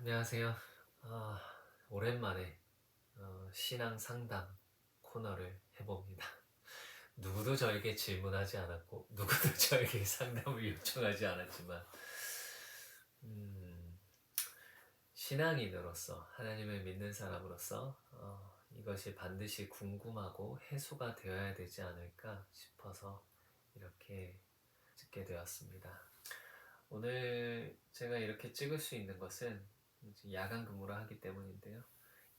안녕하세요. 아, 오랜만에 신앙 상담 코너를 해봅니다. 누구도 저에게 질문하지 않았고, 누구도 저에게 상담을 요청하지 않았지만, 음, 신앙인으로서, 하나님을 믿는 사람으로서, 이것이 반드시 궁금하고 해소가 되어야 되지 않을까 싶어서 이렇게 찍게 되었습니다. 오늘 제가 이렇게 찍을 수 있는 것은 이제 야간 근무를 하기 때문인데요.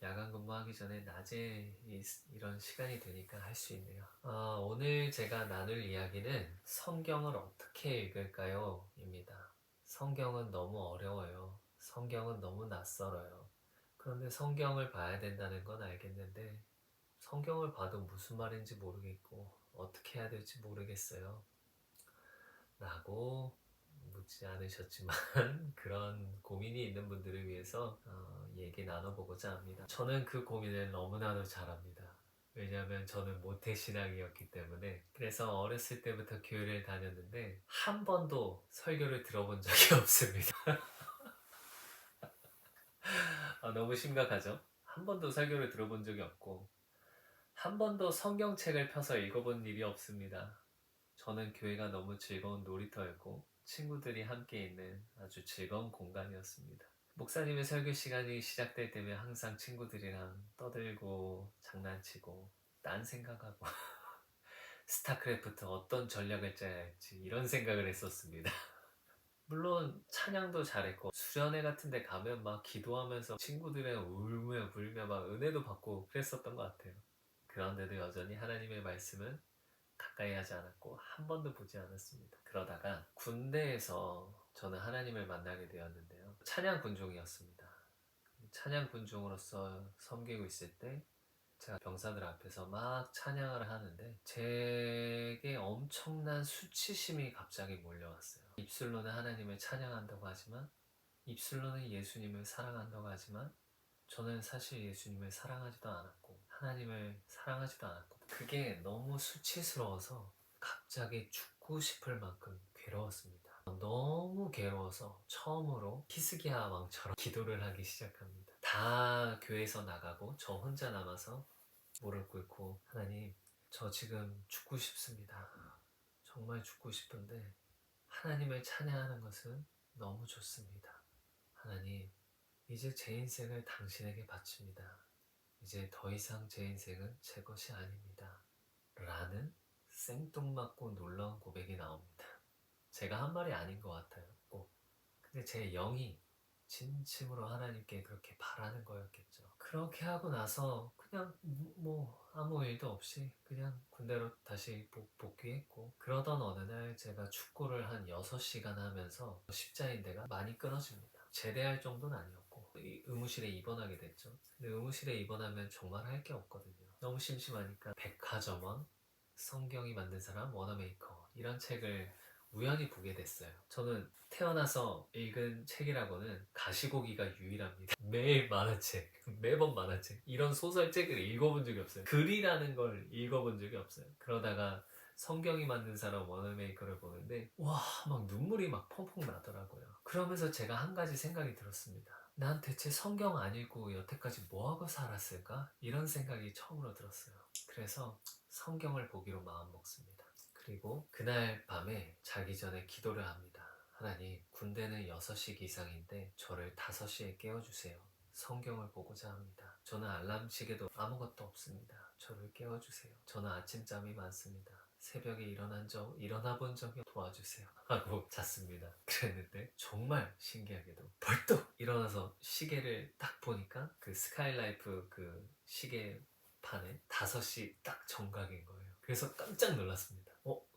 야간 근무하기 전에 낮에 이런 시간이 되니까 할 수 있네요. 오늘 제가 나눌 이야기는 성경을 어떻게 읽을까요? 입니다. 성경은 너무 어려워요. 성경은 너무 낯설어요. 그런데 성경을 봐야 된다는 건 알겠는데 성경을 봐도 무슨 말인지 모르겠고 어떻게 해야 될지 모르겠어요. 라고 묻지 않으셨지만 그런 고민이 있는 분들을 위해서 얘기 나눠보고자 합니다. 저는 그 고민을 너무나도 잘합니다. 왜냐하면 저는 모태신앙이었기 때문에. 그래서 어렸을 때부터 교회를 다녔는데 한 번도 설교를 들어본 적이 없습니다. 너무 심각하죠? 한 번도 설교를 들어본 적이 없고 한 번도 성경책을 펴서 읽어본 일이 없습니다. 저는 교회가 너무 즐거운 놀이터였고 친구들이 함께 있는 아주 즐거운 공간이었습니다. 목사님의 설교 시간이 시작될 때면 항상 친구들이랑 떠들고 장난치고 딴 생각하고 스타크래프트 어떤 전략을 짜야 할지 이런 생각을 했었습니다. 물론 찬양도 잘했고 수련회 같은 데 가면 막 기도하면서 친구들이랑 울며 불며 막 은혜도 받고 그랬었던 것 같아요. 그런데도 여전히 하나님의 말씀은 가까이 하지 않았고 한 번도 보지 않았습니다. 그러다가 군대에서 저는 하나님을 만나게 되었는데요. 찬양 군종이었습니다. 찬양 군종으로서 섬기고 있을 때 제가 병사들 앞에서 막 찬양을 하는데 제게 엄청난 수치심이 갑자기 몰려왔어요. 입술로는 하나님을 찬양한다고 하지만 입술로는 예수님을 사랑한다고 하지만 저는 사실 예수님을 사랑하지도 않았고 하나님을 사랑하지도 않았고 그게 너무 수치스러워서 갑자기 죽고 싶을 만큼 괴로웠습니다. 너무 괴로워서 처음으로 히스기야 왕처럼 기도를 하기 시작합니다. 다 교회에서 나가고 저 혼자 남아서 무릎 꿇고 하나님 저 지금 죽고 싶습니다. 정말 죽고 싶은데 하나님을 찬양하는 것은 너무 좋습니다. 하나님 이제 제 인생을 당신에게 바칩니다. 이제 더 이상 제 인생은 제 것이 아닙니다. 라는 생뚱맞고 놀라운 고백이 나옵니다. 제가 한 말이 아닌 것 같아요. 꼭. 근데 제 영이 진심으로 하나님께 그렇게 바라는 거였겠죠. 그렇게 하고 나서 그냥 뭐 아무 일도 없이 그냥 군대로 다시 복귀했고 그러던 어느 날 제가 축구를 한 6시간 하면서 십자인대가 많이 끊어집니다. 제대할 정도는 아니었고 의무실에 입원하게 됐죠. 근데 의무실에 입원하면 정말 할 게 없거든요. 너무 심심하니까 백화점원, 성경이 만든 사람, 워너메이커 이런 책을 우연히 보게 됐어요. 저는 태어나서 읽은 책이라고는 가시고기가 유일합니다. 매일 만화책, 매번 만화책. 이런 소설책을 읽어본 적이 없어요. 글이라는 걸 읽어본 적이 없어요. 그러다가 성경이 만든 사람 워너메이커를 보는데 와, 막 눈물이 막 펑펑 나더라고요. 그러면서 제가 한 가지 생각이 들었습니다. 난 대체 성경 안 읽고 여태까지 뭐하고 살았을까? 이런 생각이 처음으로 들었어요. 그래서 성경을 보기로 마음먹습니다. 그리고 그날 밤에 자기 전에 기도를 합니다. 하나님, 군대는 6시 기상인데 저를 5시에 깨워주세요. 성경을 보고자 합니다. 저는 알람 시계도 아무것도 없습니다. 저를 깨워주세요. 저는 아침잠이 많습니다. 새벽에 일어나 본 적이 도와주세요. 하고 잤습니다. 그랬는데 정말 신기하게도 벌떡 일어나서 시계를 딱 보니까 그 스카이라이프 그 시계판에 5시 딱 정각인 거예요. 그래서 깜짝 놀랐습니다.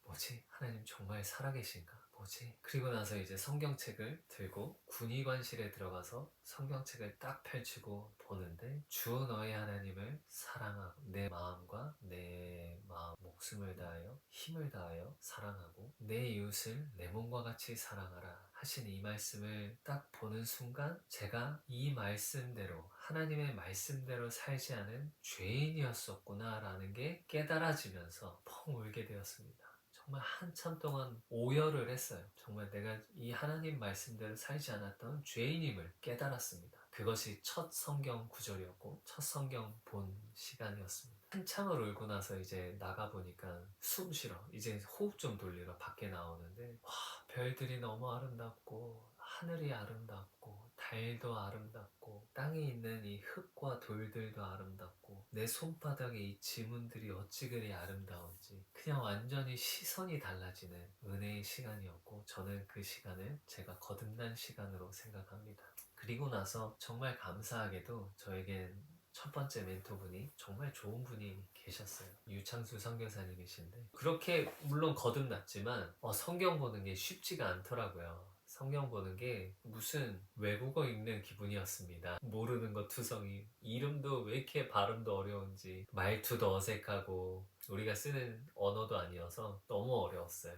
뭐지? 하나님 정말 살아계신가? 뭐지? 그리고 나서 이제 성경책을 들고 군의관실에 들어가서 성경책을 딱 펼치고 보는데 주 너의 하나님을 사랑하고 내 마음과 내 마음 목숨을 다하여 힘을 다하여 사랑하고 내 이웃을 내 몸과 같이 사랑하라 하신 이 말씀을 딱 보는 순간 제가 이 말씀대로 하나님의 말씀대로 살지 않은 죄인이었었구나 라는 게 깨달아지면서 펑 울게 되었습니다. 정말 한참 동안 오열을 했어요. 정말 내가 이 하나님 말씀대로 살지 않았던 죄인임을 깨달았습니다. 그것이 첫 성경 구절이었고 첫 성경 본 시간이었습니다. 한참을 울고 나서 이제 나가보니까 숨 쉬러 이제 호흡 좀 돌리러 밖에 나오는데 와, 별들이 너무 아름답고 하늘이 아름답고 달도 아름답고 땅에 있는 이 흙과 돌들도 아름답고 내 손바닥에 이 지문들이 어찌 그리 아름다운지 그냥 완전히 시선이 달라지는 은혜의 시간이었고 저는 그 시간을 제가 거듭난 시간으로 생각합니다. 그리고 나서 정말 감사하게도 저에겐 첫 번째 멘토분이 정말 좋은 분이 계셨어요. 유창수 선교사님이신데 그렇게 물론 거듭났지만 성경 보는 게 쉽지가 않더라고요. 성경 보는 게 무슨 외국어 읽는 기분이었습니다. 모르는 거 투성이 이름도 왜 이렇게 발음도 어려운지 말투도 어색하고 우리가 쓰는 언어도 아니어서 너무 어려웠어요.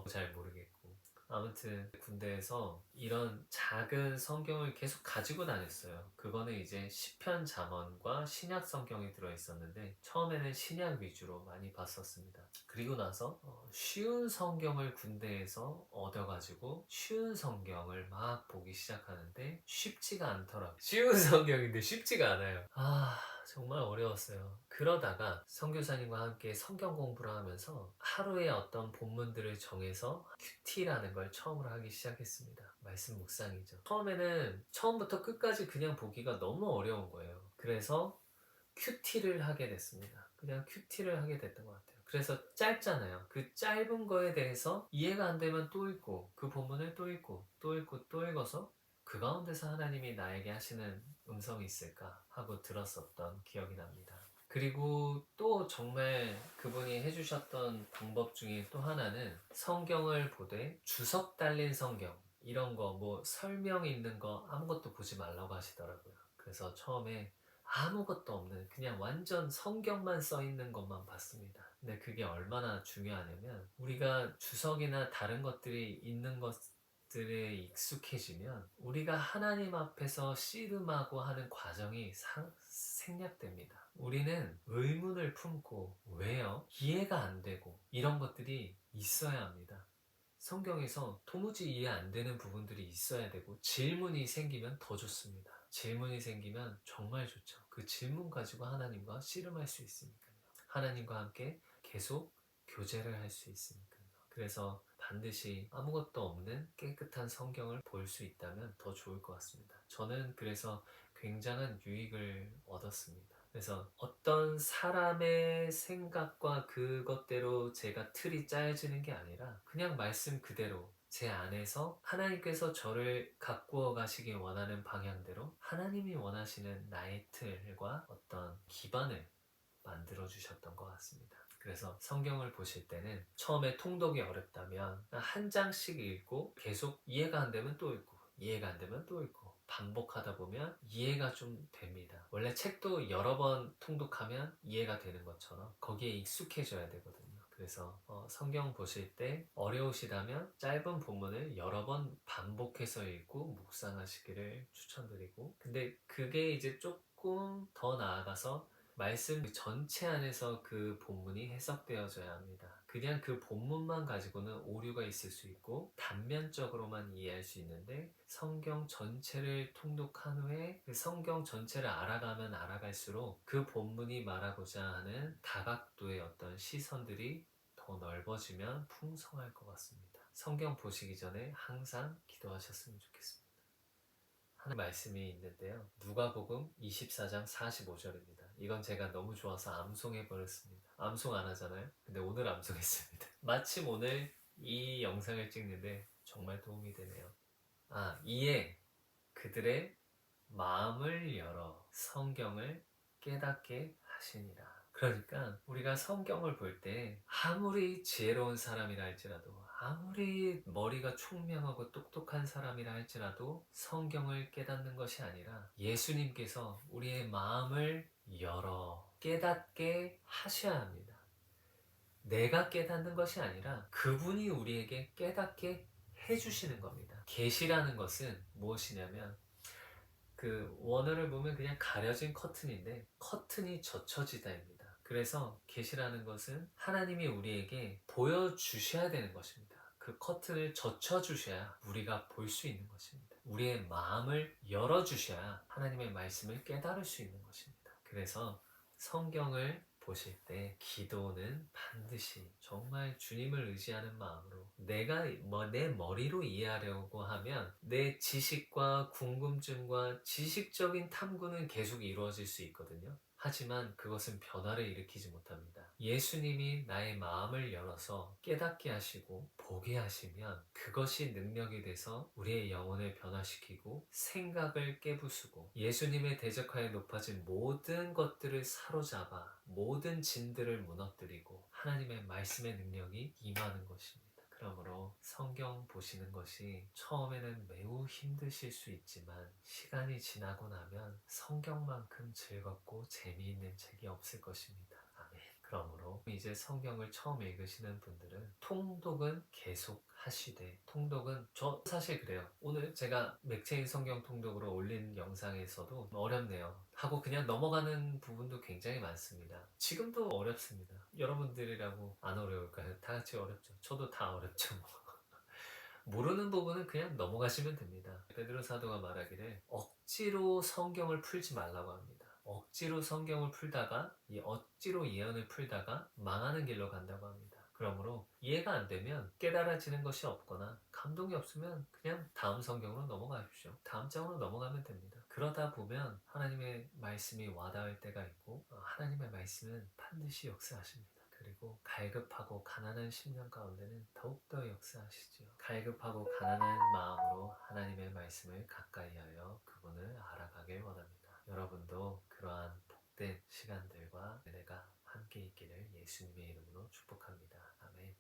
잘 모르겠고 아무튼 군대에서 이런 작은 성경을 계속 가지고 다녔어요. 그거는 이제 시편 잠언과 신약 성경이 들어있었는데 처음에는 신약 위주로 많이 봤었습니다. 그리고 나서 쉬운 성경을 군대에서 얻어가지고 쉬운 성경을 막 보기 시작하는데 쉽지가 않더라고요. 쉬운 성경인데 쉽지가 않아요. 정말 어려웠어요. 그러다가 선교사님과 함께 성경 공부를 하면서 하루에 어떤 본문들을 정해서 큐티라는 걸 처음으로 하기 시작했습니다. 말씀 묵상이죠. 처음에는 처음부터 끝까지 그냥 보기가 너무 어려운 거예요. 그래서 큐티를 하게 됐습니다. 그냥 큐티를 하게 됐던 것 같아요. 그래서 짧잖아요. 그 짧은 거에 대해서 이해가 안 되면 또 읽고 그 본문을 또 읽고 또 읽고 또 읽어서 그 가운데서 하나님이 나에게 하시는 음성이 있을까 하고 들었었던 기억이 납니다. 그리고 또 정말 그분이 해주셨던 방법 중에 또 하나는 성경을 보되 주석 달린 성경 이런 거 뭐 설명 있는 거 아무것도 보지 말라고 하시더라고요. 그래서 처음에 아무것도 없는 그냥 완전 성경만 써 있는 것만 봤습니다. 근데 그게 얼마나 중요하냐면 우리가 주석이나 다른 것들이 있는 것들에 익숙해지면 우리가 하나님 앞에서 씨름하고 하는 과정이 생략됩니다. 우리는 의문을 품고 왜요? 이해가 안 되고 이런 것들이 있어야 합니다. 성경에서 도무지 이해 안 되는 부분들이 있어야 되고 질문이 생기면 더 좋습니다. 질문이 생기면 정말 좋죠. 그 질문 가지고 하나님과 씨름할 수 있으니까요. 하나님과 함께 계속 교제를 할 수 있으니까요. 그래서 반드시 아무것도 없는 깨끗한 성경을 볼 수 있다면 더 좋을 것 같습니다. 저는 그래서 굉장한 유익을 얻었습니다. 그래서 어떤 사람의 생각과 그것대로 제가 틀이 짜여지는 게 아니라 그냥 말씀 그대로 제 안에서 하나님께서 저를 가꾸어 가시기 원하는 방향대로 하나님이 원하시는 나의 틀과 어떤 기반을 만들어 주셨던 것 같습니다. 그래서 성경을 보실 때는 처음에 통독이 어렵다면 한 장씩 읽고 계속 이해가 안 되면 또 읽고 이해가 안 되면 또 읽고 반복하다 보면 이해가 좀 됩니다. 원래 책도 여러 번 통독하면 이해가 되는 것처럼 거기에 익숙해져야 되거든요. 그래서 성경 보실 때 어려우시다면 짧은 본문을 여러 번 반복해서 읽고 묵상하시기를 추천드리고 근데 그게 이제 조금 더 나아가서 말씀 전체 안에서 그 본문이 해석되어져야 합니다. 그냥 그 본문만 가지고는 오류가 있을 수 있고 단면적으로만 이해할 수 있는데 성경 전체를 통독한 후에 그 성경 전체를 알아가면 알아갈수록 그 본문이 말하고자 하는 다각도의 어떤 시선들이 더 넓어지면 풍성할 것 같습니다. 성경 보시기 전에 항상 기도하셨으면 좋겠습니다. 하는 말씀이 있는데요. 누가복음 24장 45절입니다. 이건 제가 너무 좋아서 암송해 버렸습니다. 암송 안 하잖아요. 근데 오늘 암송했습니다. 마침 오늘 이 영상을 찍는데 정말 도움이 되네요. 이에 그들의 마음을 열어 성경을 깨닫게 하시니라. 그러니까 우리가 성경을 볼 때 아무리 지혜로운 사람이라 할지라도 아무리 머리가 총명하고 똑똑한 사람이라 할지라도 성경을 깨닫는 것이 아니라 예수님께서 우리의 마음을 열어 깨닫게 하셔야 합니다. 내가 깨닫는 것이 아니라 그분이 우리에게 깨닫게 해주시는 겁니다. 계시라는 것은 무엇이냐면 그 원어를 보면 그냥 가려진 커튼인데 커튼이 젖혀지다입니다. 그래서 계시라는 것은 하나님이 우리에게 보여주셔야 되는 것입니다. 그 커튼을 젖혀주셔야 우리가 볼 수 있는 것입니다. 우리의 마음을 열어주셔야 하나님의 말씀을 깨달을 수 있는 것입니다. 그래서 성경을 보실 때 기도는 반드시 정말 주님을 의지하는 마음으로, 내가 내 머리로 이해하려고 하면 내 지식과 궁금증과 지식적인 탐구는 계속 이루어질 수 있거든요. 하지만 그것은 변화를 일으키지 못합니다. 예수님이 나의 마음을 열어서 깨닫게 하시고 보게 하시면 그것이 능력이 돼서 우리의 영혼을 변화시키고 생각을 깨부수고 예수님의 대적하에 높아진 모든 것들을 사로잡아 모든 진들을 무너뜨리고 하나님의 말씀의 능력이 임하는 것입니다. 그러므로 성경 보시는 것이 처음에는 매우 힘드실 수 있지만 시간이 지나고 나면 성경만큼 즐겁고 재미있는 책이 없을 것입니다. 아멘. 그러므로 이제 성경을 처음 읽으시는 분들은 통독은 계속 하시되, 통독은 저 사실 그래요. 오늘 제가 맥체인 성경 통독으로 올린 영상에서도 어렵네요 하고 그냥 넘어가는 부분도 굉장히 많습니다. 지금도 어렵습니다. 여러분들이라고 안 어려울까요? 다 같이 어렵죠. 저도 다 어렵죠. 모르는 부분은 그냥 넘어가시면 됩니다. 베드로 사도가 말하기를 억지로 성경을 풀지 말라고 합니다. 억지로 성경을 풀다가 이 억지로 예언을 풀다가 망하는 길로 간다고 합니다. 그러므로 이해가 안 되면 깨달아지는 것이 없거나 감동이 없으면 그냥 다음 성경으로 넘어가십시오. 다음 장으로 넘어가면 됩니다. 그러다 보면 하나님의 말씀이 와닿을 때가 있고 하나님의 말씀은 반드시 역사하십니다. 그리고 갈급하고 가난한 심령 가운데는 더욱더 역사하시지요. 갈급하고 가난한 마음으로 하나님의 말씀을 가까이하여 그분을 알아가길 원합니다. 여러분도 그러한 복된 시간들과 은혜가 함께 있기를 예수님의 이름으로 축복합니다. 아멘.